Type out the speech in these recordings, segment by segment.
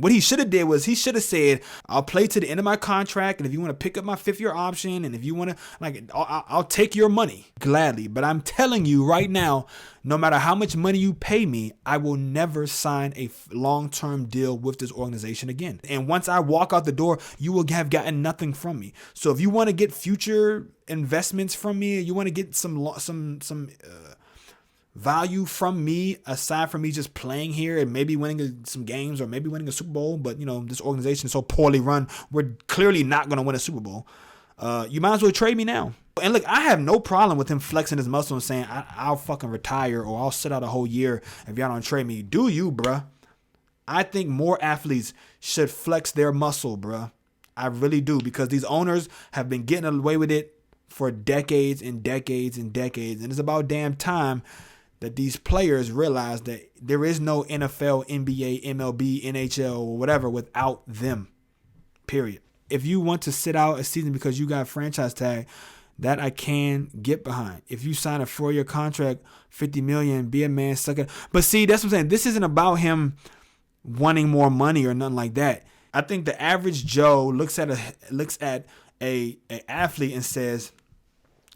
What he should have did was he should have said, I'll play to the end of my contract, and if you want to pick up my 5th-year option, and if you want to, like, I'll take your money gladly. But I'm telling you right now, no matter how much money you pay me, I will never sign a long-term deal with this organization again. And once I walk out the door, you will have gotten nothing from me. So if you want to get future investments from me, you want to get some value from me aside from me just playing here and maybe winning some games or maybe winning a Super Bowl, but this organization is so poorly run, we're clearly not going to win a Super Bowl. You might as well trade me now. And look, I have no problem with him flexing his muscle and saying I'll fucking retire or I'll sit out a whole year if y'all don't trade me. Do you, bruh? I think more athletes should flex their muscle, bruh. I really do, because these owners have been getting away with it for decades and decades and decades, and it's about damn time that these players realize that there is no NFL, NBA, MLB, NHL, or whatever without them, period. If you want to sit out a season because you got franchise tag, that I can get behind. If you sign a 4-year contract, $50 million, be a man, suck it. But see, that's what I'm saying. This isn't about him wanting more money or nothing like that. I think the average Joe looks at a athlete and says,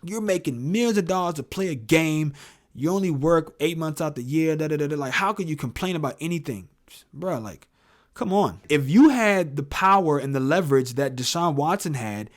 you're making millions of dollars to play a game. You only work 8 months out the year. Like, how could you complain about anything? Bro, like, come on. If you had the power and the leverage that Deshaun Watson had,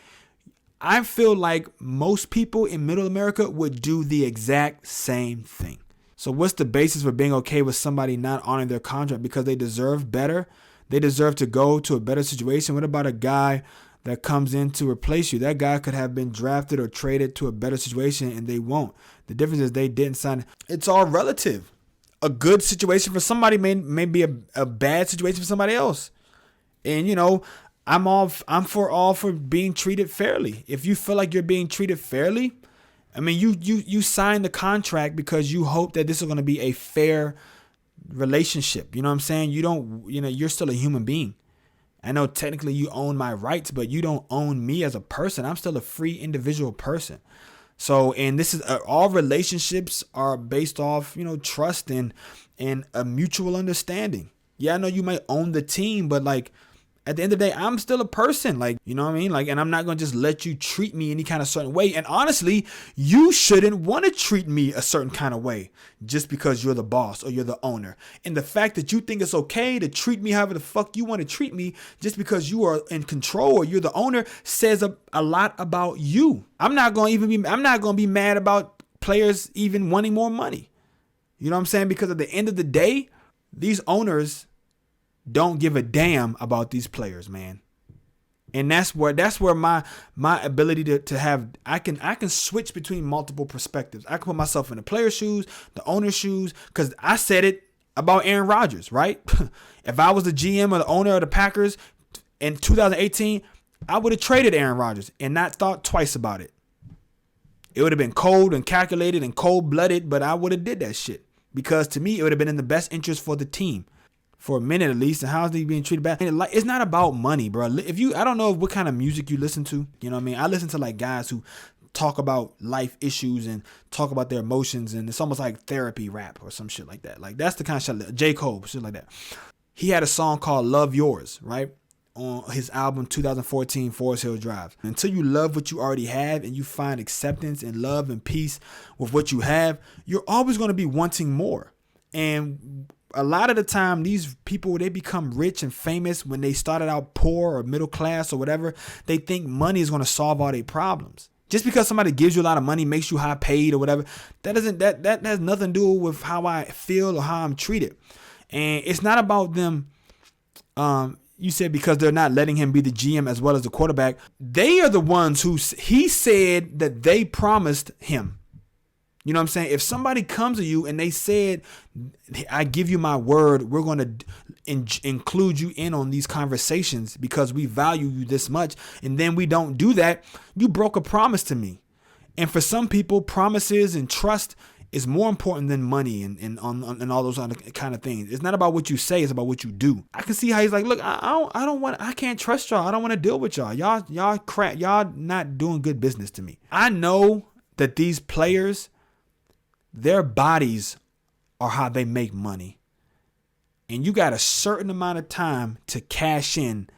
I feel like most people in middle America would do the exact same thing. So what's the basis for being okay with somebody not honoring their contract? Because they deserve better? They deserve to go to a better situation? What about a guy that comes in to replace you? That guy could have been drafted or traded to a better situation, and they won't. The difference is they didn't sign. It's all relative. A good situation for somebody may be a bad situation for somebody else. And, I'm for being treated fairly. If you feel like you're being treated fairly, I mean, you signed the contract because you hope that this is going to be a fair relationship. You know what I'm saying? You're still a human being. I know technically you own my rights, but you don't own me as a person. I'm still a free individual person. So, and this is all relationships are based off, trust and a mutual understanding. Yeah, I know you might own the team, but like at the end of the day, I'm still a person. Like, you know what I mean? Like, and I'm not going to just let you treat me any kind of certain way. And honestly, you shouldn't want to treat me a certain kind of way just because you're the boss or you're the owner. And the fact that you think it's okay to treat me however the fuck you want to treat me just because you are in control or you're the owner says a lot about you. I'm not going to be mad about players even wanting more money. You know what I'm saying? Because at the end of the day, these owners don't give a damn about these players, man. And that's where my ability to have, I can switch between multiple perspectives. I can put myself in the player's shoes, the owner's shoes, because I said it about Aaron Rodgers, right? If I was the GM or the owner of the Packers in 2018, I would have traded Aaron Rodgers and not thought twice about it. It would have been cold and calculated and cold-blooded, but I would have did that shit. Because to me, it would have been in the best interest for the team. For a minute at least. And how's he being treated bad? And it's not about money, bro. I don't know what kind of music you listen to. You know what I mean? I listen to like guys who talk about life issues and talk about their emotions. And it's almost like therapy rap or some shit like that. Like that's the kind of shit. J. Cole, shit like that. He had a song called Love Yours, right? On his album 2014 Forest Hill Drive. Until you love what you already have and you find acceptance and love and peace with what you have, you're always going to be wanting more. And a lot of the time, these people, they become rich and famous when they started out poor or middle class or whatever. They think money is going to solve all their problems. Just because somebody gives you a lot of money, makes you high paid or whatever, that has nothing to do with how I feel or how I'm treated. And it's not about them. You said because they're not letting him be the GM as well as the quarterback. They are the ones he said that they promised him. You know what I'm saying? If somebody comes to you and they said, I give you my word, we're going to include you in on these conversations because we value you this much, and then we don't do that, you broke a promise to me. And for some people, promises and trust is more important than money and all those other kind of things. It's not about what you say, it's about what you do. I can see how he's like, look, I can't trust y'all. I don't want to deal with y'all. Y'all crap. Y'all not doing good business to me. I know that these players, their bodies are how they make money. and you got a certain amount of time to cash in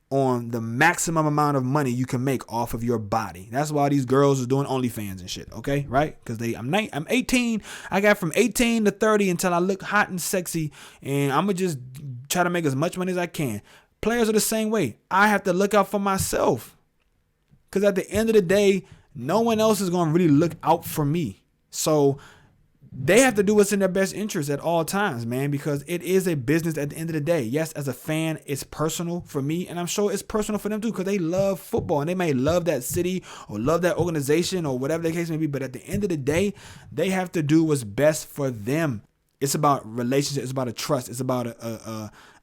on the maximum amount of money you can make off of your body. That's why these girls are doing OnlyFans and shit, okay? Right? Because I'm 18. I got from 18 to 30 until I look hot and sexy, and I'm going to just try to make as much money as I can. Players are the same way. I have to look out for myself, because at the end of the day, no one else is going to really look out for me. So they have to do what's in their best interest at all times, man, because it is a business at the end of the day. Yes, as a fan, it's personal for me, and I'm sure it's personal for them too, because they love football, and they may love that city or love that organization or whatever the case may be, but at the end of the day, they have to do what's best for them. It's about relationship. It's about a trust. It's about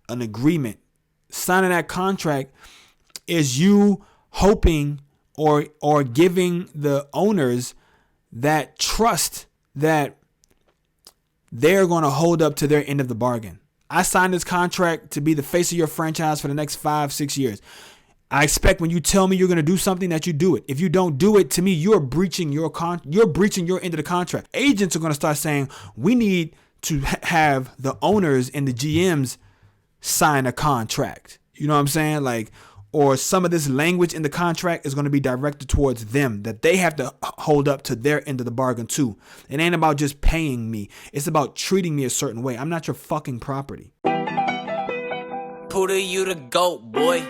an agreement. Signing that contract is you hoping or giving the owners that trust that they're going to hold up to their end of the bargain. I signed this contract to be the face of your franchise for the next 5-6 years. I expect when you tell me you're going to do something that you do it. If you don't do it, to me, you're breaching your end of the contract. Agents are going to start saying, we need to have the owners and the GMs sign a contract. You know what I'm saying? Or some of this language in the contract is going to be directed towards them, that they have to hold up to their end of the bargain too. It ain't about just paying me. It's about treating me a certain way. I'm not your fucking property. Puda, you the GOAT, boy.